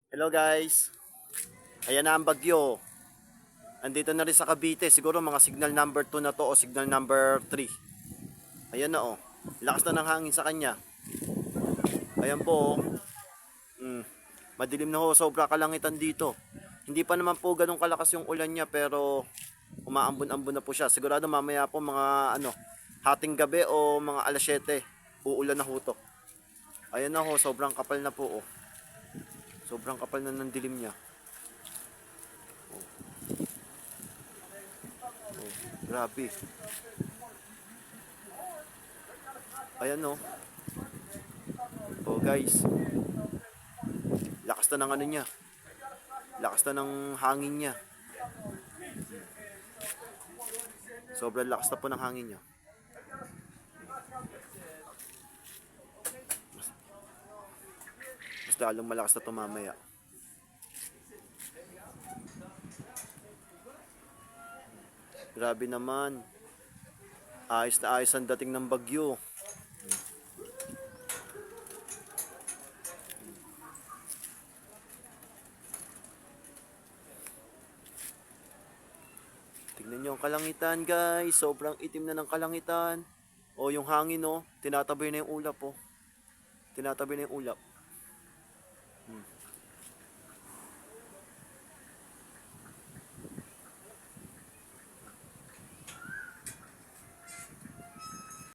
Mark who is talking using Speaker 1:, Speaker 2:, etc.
Speaker 1: Hello guys, ayan na ang bagyo. Andito na rin sa Cavite, siguro mga signal number 2 na to o signal number 3. Ayan na oh, lakas na ng hangin sa kanya. Ayan po oh. Madilim na ho, sobra kalangitan dito. Hindi pa naman po ganun kalakas yung ulan niya pero umaambon-ambon na po siya. Sigurado mamaya po mga hating gabi o mga alas 7, uulan na ho to. Ayan na ho, sobrang kapal na po oh. Sobrang kapal na ng dilim niya. Grabe. Ayan oh. Oh guys, lakas na ng ano niya. Lakas na ng hangin niya. Sobrang lakas na po ng hangin niya. Mas lalong malakas na tumamaya. Grabe naman. Ayos na ayos ang dating ng bagyo. Tignan nyo ang kalangitan guys. Sobrang itim na ng kalangitan. O yung hangin tinatabi na yung ulap Tinatabi na yung ulap.